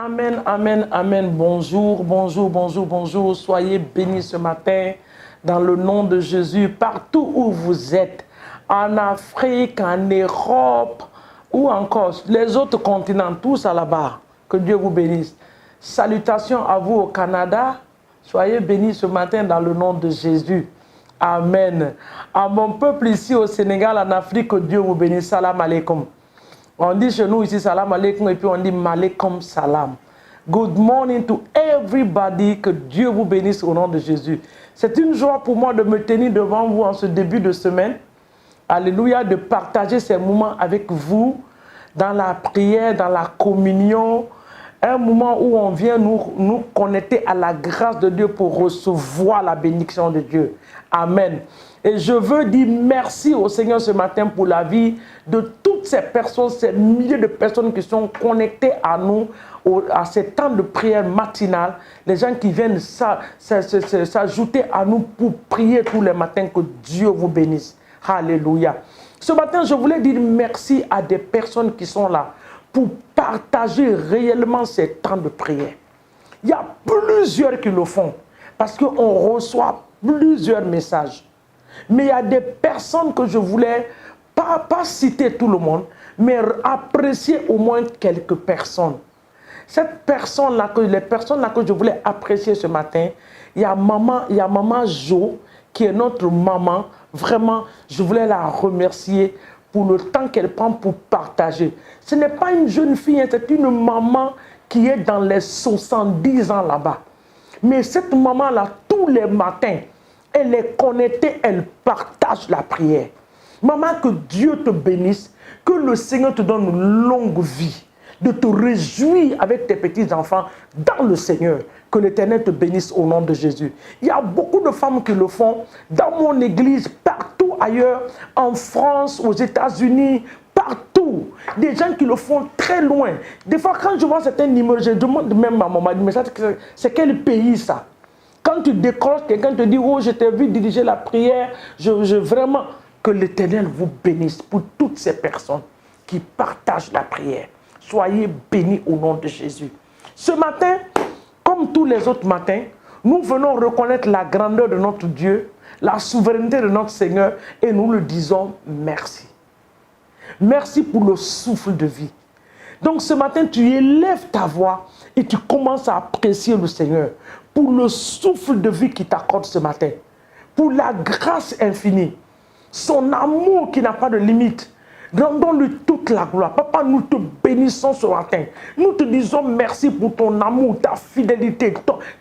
Amen, amen, amen. Bonjour, bonjour, bonjour, bonjour. Soyez bénis ce matin dans le nom de Jésus, partout où vous êtes, en Afrique, en Europe ou encore les autres continents, tous à là-bas. Que Dieu vous bénisse. Salutations à vous au Canada. Soyez bénis ce matin dans le nom de Jésus. Amen. À mon peuple ici au Sénégal, en Afrique, que Dieu vous bénisse. Salam alaikum. On dit chez nous ici salam alaikum et puis on dit malaikum salam. Good morning to everybody. Que Dieu vous bénisse au nom de Jésus. C'est une joie pour moi de me tenir devant vous en ce début de semaine. Alléluia, de partager ces moments avec vous dans la prière, dans la communion. Un moment où on vient nous connecter à la grâce de Dieu pour recevoir la bénédiction de Dieu. Amen. Et je veux dire merci au Seigneur ce matin pour la vie de toutes ces personnes, ces milliers de personnes qui sont connectées à nous, à ces temps de prière matinale, les gens qui viennent s'ajouter à nous pour prier tous les matins. Que Dieu vous bénisse. Alléluia. Ce matin, je voulais dire merci à des personnes qui sont là pour partager réellement ces temps de prière. Il y a plusieurs qui le font parce qu'on reçoit plusieurs messages. Mais il y a des personnes que je voulais pas citer tout le monde, mais apprécier au moins quelques personnes. Cette personne-là, les personnes-là que je voulais apprécier ce matin, il y a maman Jo, qui est notre maman. Vraiment, je voulais la remercier pour le temps qu'elle prend pour partager. Ce n'est pas une jeune fille, c'est une maman qui est dans les 70 ans là-bas. Mais cette maman-là, tous les matins, elle est connectée, elle partage la prière. Maman, que Dieu te bénisse, que le Seigneur te donne une longue vie, de te réjouir avec tes petits-enfants dans le Seigneur. Que l'Éternel te bénisse au nom de Jésus. Il y a beaucoup de femmes qui le font dans mon église, partout ailleurs, en France, aux États-Unis, partout. Des gens qui le font très loin. Des fois, quand je vois certains numéros, je demande même à ma maman, mais c'est quel pays ça? Quand tu décroches, quelqu'un te dit, oh, je t'ai vu diriger la prière, vraiment, que l'Éternel vous bénisse pour toutes ces personnes qui partagent la prière. Soyez bénis au nom de Jésus. Ce matin, comme tous les autres matins, nous venons reconnaître la grandeur de notre Dieu, la souveraineté de notre Seigneur, et nous le disons merci. Merci pour le souffle de vie. Donc ce matin, tu élèves ta voix et tu commences à apprécier le Seigneur pour le souffle de vie qu'il t'accorde ce matin, pour la grâce infinie, son amour qui n'a pas de limite. Rendons-lui toute la gloire. Papa, nous te bénissons ce matin. Nous te disons merci pour ton amour, ta fidélité,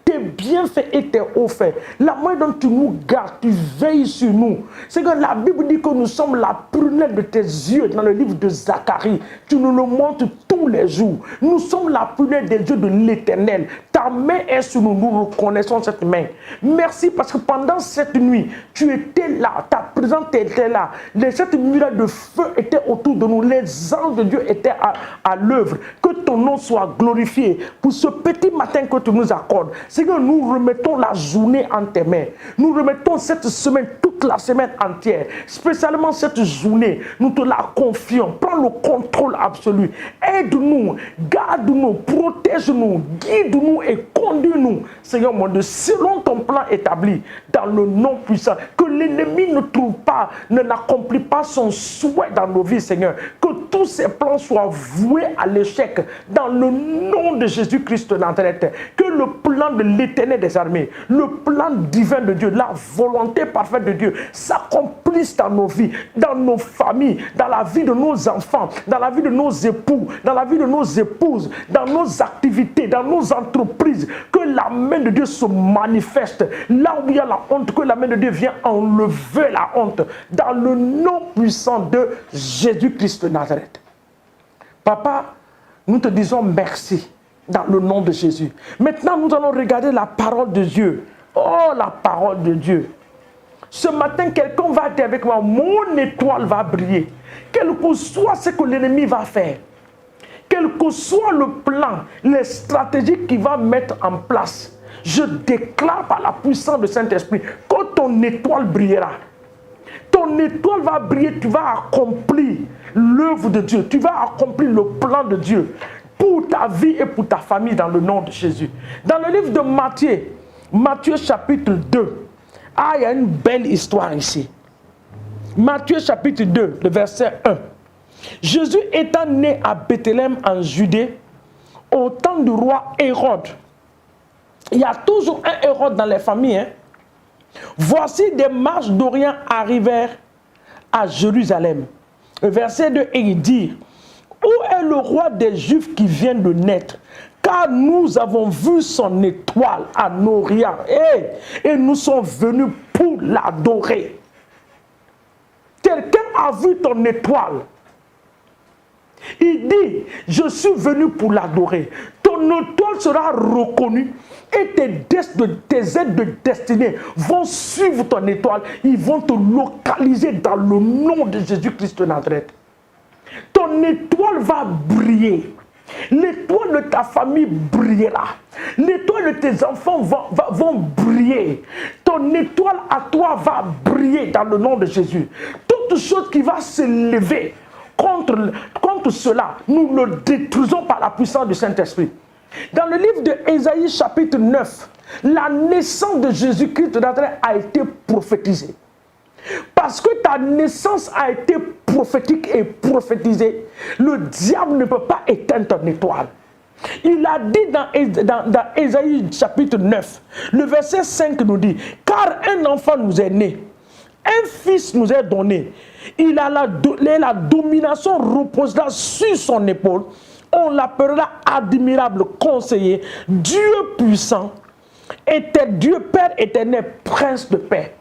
tes bienfaits et tes hauts faits. La main dont tu nous gardes, tu veilles sur nous. C'est que la Bible dit que nous sommes la prunelle de tes yeux dans le livre de Zacharie. Tu nous le montres tous les jours. Nous sommes la prunelle des yeux de l'Éternel. Ta main est sur nous. Nous reconnaissons cette main. Merci parce que pendant cette nuit, tu étais là. Ta présence était là. Cette nuit-là de feu était autour de nous. Les anges de Dieu étaient à l'œuvre. Que ton nom soit glorifié pour ce petit matin que tu nous accordes. Seigneur, nous remettons la journée en tes mains. Nous remettons cette semaine, toute la semaine entière. Spécialement cette journée, nous te la confions. Prends le contrôle absolu. Aide-nous, garde-nous, protège-nous, guide-nous et conduis-nous. Seigneur mon Dieu, selon ton plan établi, dans le nom puissant, que l'ennemi ne trouve pas, ne n'accomplit pas son souhait dans nos vies, Seigneur. Que tous ces plans soient voués à l'échec dans le nom de Jésus-Christ de Nazareth. Que le plan de l'Éternel des armées, le plan divin de Dieu, la volonté parfaite de Dieu s'accomplisse dans nos vies, dans nos familles, dans la vie de nos enfants, dans la vie de nos époux, dans la vie de nos épouses, dans nos activités, dans nos entreprises. Que la main de Dieu se manifeste. Là où il y a la honte, que la main de Dieu vienne enlever la honte. Dans le nom puissant de Jésus-Christ de Nazareth. Papa, nous te disons merci dans le nom de Jésus. Maintenant, nous allons regarder la parole de Dieu. Oh, la parole de Dieu. Ce matin, quelqu'un va dire avec moi, mon étoile va briller. Quel que soit ce que l'ennemi va faire, quel que soit le plan, les stratégies qu'il va mettre en place, je déclare par la puissance du Saint-Esprit que ton étoile brillera. Ton étoile va briller, tu vas accomplir l'œuvre de Dieu, tu vas accomplir le plan de Dieu. pour ta vie et pour ta famille dans le nom de Jésus. Dans le livre de Matthieu, Matthieu chapitre 2, il y a une belle histoire ici. Matthieu chapitre 2, le verset 1. Jésus étant né à Bethléem en Judée, au temps du roi Hérode. Il y a toujours un Hérode dans les familles. Hein? Voici des mages d'Orient arrivèrent à Jérusalem. Le verset 2, il dit, où est le roi des Juifs qui vient de naître? Car nous avons vu son étoile en Orient et nous sommes venus pour l'adorer. Quelqu'un a vu ton étoile. Il dit, je suis venu pour l'adorer. Ton étoile sera reconnue et tes aides de destinée vont suivre ton étoile. Ils vont te localiser dans le nom de Jésus-Christ de Nazareth. Ton étoile va briller. L'étoile de ta famille brillera. L'étoile de tes enfants vont briller. Ton étoile à toi va briller dans le nom de Jésus. Toute chose qui va se lever contre cela, nous le détruisons par la puissance du Saint-Esprit. Dans le livre de Ésaïe chapitre 9, la naissance de Jésus-Christ de Nazareth a été prophétisée. Parce que ta naissance a été prophétique et prophétisée, le diable ne peut pas éteindre ton étoile. Il a dit dans Ésaïe chapitre 9, le verset 5 nous dit, car un enfant nous est né, un fils nous est donné, la domination reposera sur son épaule, on l'appellera admirable conseiller, Dieu puissant, Dieu Père éternel, prince de paix.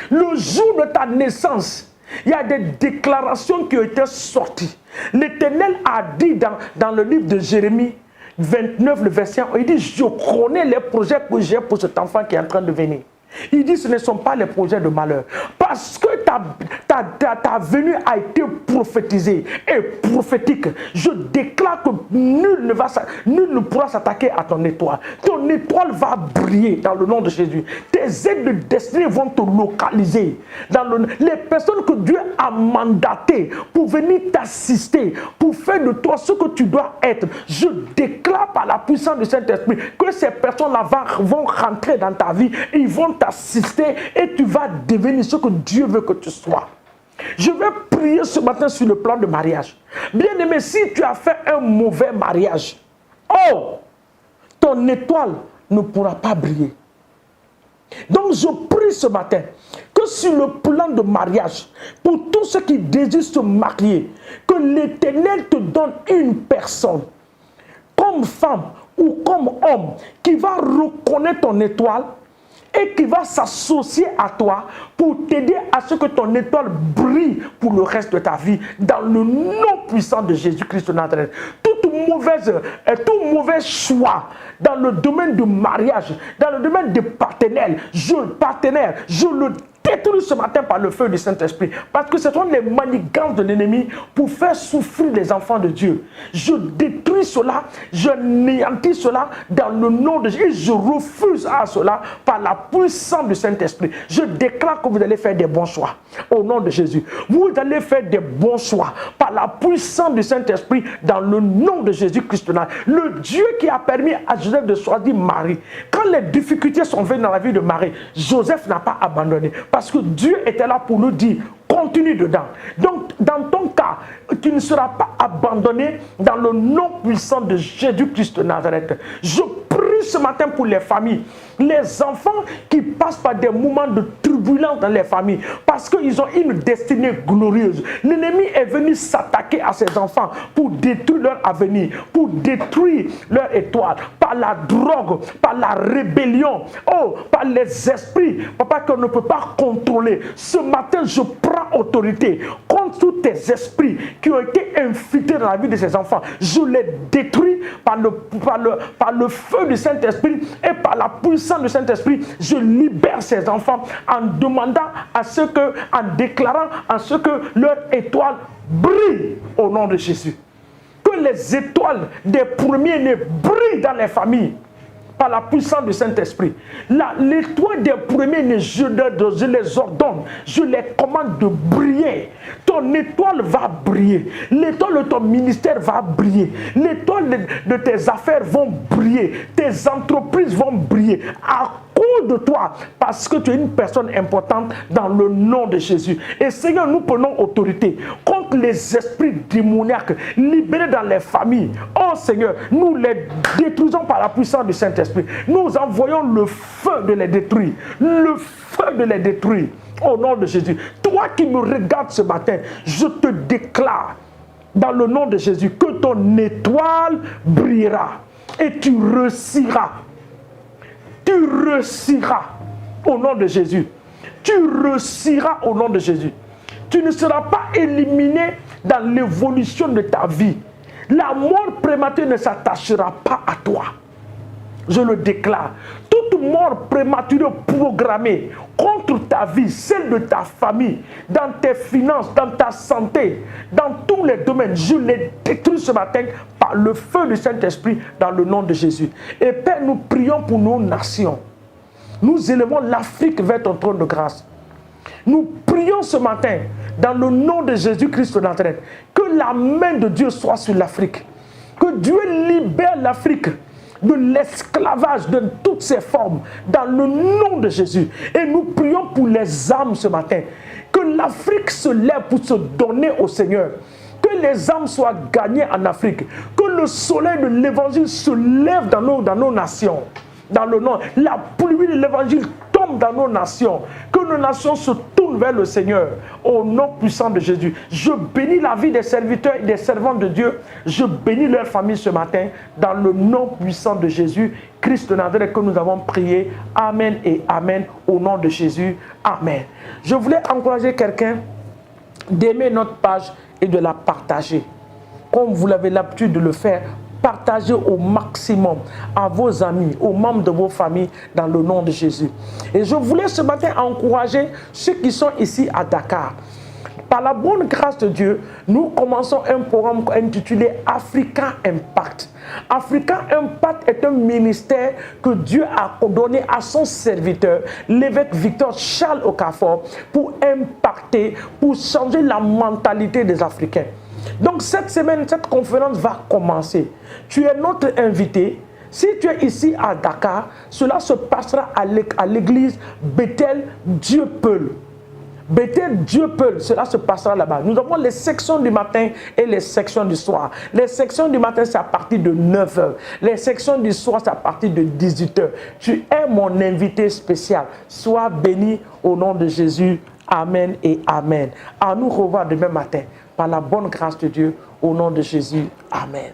Le jour de ta naissance, il y a des déclarations qui ont été sorties. L'Éternel a dit dans le livre de Jérémie 29, le verset 1, il dit, je connais les projets que j'ai pour cet enfant qui est en train de venir. Il dit, ce ne sont pas les projets de malheur. Parce que ta venue a été prophétisée et prophétique. Je déclare que nul ne pourra s'attaquer à ton étoile. Ton étoile va briller dans le nom de Jésus. Tes aides de destinée vont te localiser. Les personnes que Dieu a mandatées pour venir t'assister, pour faire de toi ce que tu dois être. Je déclare par la puissance du Saint-Esprit que ces personnes-là vont rentrer dans ta vie. Ils vont t'assister et tu vas devenir ce que Dieu veut que tu sois. Je vais prier ce matin sur le plan de mariage. Bien-aimé, si tu as fait un mauvais mariage, ton étoile ne pourra pas briller. Donc je prie ce matin que sur le plan de mariage, pour tous ceux qui désirent se marier, que l'Éternel te donne une personne, comme femme ou comme homme, qui va reconnaître ton étoile et qui va s'associer à toi pour t'aider à ce que ton étoile brille pour le reste de ta vie dans le nom puissant de Jésus-Christ de Nazareth. Tout mauvais choix dans le domaine du mariage, dans le domaine des partenaires, je le détruis ce matin par le feu du Saint-Esprit. Parce que ce sont les manigances de l'ennemi pour faire souffrir les enfants de Dieu. Je détruis cela, je néantis cela dans le nom de Jésus. Et je refuse à cela par la puissance du Saint-Esprit. Je déclare que vous allez faire des bons choix au nom de Jésus. Vous allez faire des bons choix par la puissance du Saint-Esprit dans le nom de Jésus-Christ. Le Dieu qui a permis à Joseph de choisir Marie. Quand les difficultés sont venues dans la vie de Marie, Joseph n'a pas abandonné. Parce que Dieu était là pour nous dire, continue dedans. Donc, dans ton cas, tu ne seras pas abandonné dans le nom puissant de Jésus-Christ de Nazareth. Je prie ce matin pour les familles, les enfants qui passent par des moments de turbulence dans les familles, parce qu'ils ont une destinée glorieuse. L'ennemi est venu s'attaquer à ces enfants pour détruire leur avenir, pour détruire leur étoile, par la drogue, par la rébellion, par les esprits, papa, qu'on ne peut pas contrôler. Ce matin, je prends autorité contre tous tes esprits qui ont été infiltrés dans la vie de ces enfants. Je les détruis par le feu du Saint-Esprit et par la puissance du Saint-Esprit. Je libère ces enfants en demandant en déclarant à ce que leur étoile brille au nom de Jésus. Que les étoiles des premiers-nés brillent dans les familles. par la puissance du Saint-Esprit. L'étoile des premiers-nés, je les ordonne, je les commande de briller. Ton étoile va briller. L'étoile de ton ministère va briller. L'étoile de tes affaires vont briller. Tes entreprises vont briller. À cause de toi, parce que tu es une personne importante dans le nom de Jésus. Et Seigneur, nous prenons autorité contre les esprits démoniaques libérés dans les familles. Oh Seigneur, nous les détruisons par la puissance du Saint-Esprit. Nous envoyons le feu de les détruire. Le feu de les détruire. Au nom de Jésus. Toi qui me regardes ce matin, je te déclare dans le nom de Jésus que ton étoile brillera et tu réussiras. Tu réussiras au nom de Jésus. Tu réussiras au nom de Jésus. Tu ne seras pas éliminé dans l'évolution de ta vie. La mort prématurée ne s'attachera pas à toi. Je le déclare. Toute mort prématurée programmée contre ta vie, celle de ta famille, dans tes finances, dans ta santé, dans tous les domaines, je les détruis ce matin par le feu du Saint-Esprit dans le nom de Jésus. Et Père, nous prions pour nos nations. Nous élevons l'Afrique vers ton trône de grâce. Nous prions ce matin dans le nom de Jésus-Christ de Nazareth que la main de Dieu soit sur l'Afrique. Que Dieu libère l'Afrique de l'esclavage de toutes ses formes dans le nom de Jésus. Et nous prions pour les âmes ce matin. Que l'Afrique se lève pour se donner au Seigneur. Que les âmes soient gagnées en Afrique. Que le soleil de l'évangile se lève dans nos nations. Dans le nom, la pluie de l'évangile tombe dans nos nations. Que nos nations se tournent vers le Seigneur. Au nom puissant de Jésus. Je bénis la vie des serviteurs et des servantes de Dieu. Je bénis leur famille ce matin. Dans le nom puissant de Jésus. Christ de Nazareth que nous avons prié. Amen et Amen. Au nom de Jésus. Amen. Je voulais encourager quelqu'un d'aimer notre page et de la partager. Comme vous l'avez l'habitude de le faire. Partagez au maximum à vos amis, aux membres de vos familles dans le nom de Jésus. Et je voulais ce matin encourager ceux qui sont ici à Dakar. Par la bonne grâce de Dieu, nous commençons un programme intitulé Africa Impact. Africa Impact est un ministère que Dieu a donné à son serviteur, l'évêque Victor Charles Okafor, pour impacter, pour changer la mentalité des Africains. Donc cette semaine, cette conférence va commencer. Tu es notre invité. Si tu es ici à Dakar, cela se passera à l'église Bethel Dieu-Peul. Bethel Dieu-Peul, cela se passera là-bas. Nous avons les sections du matin et les sections du soir. Les sections du matin, c'est à partir de 9h. Les sections du soir, c'est à partir de 18h. Tu es mon invité spécial. Sois béni au nom de Jésus. Amen et Amen. À nous revoir demain matin. Par la bonne grâce de Dieu, au nom de Jésus. Amen.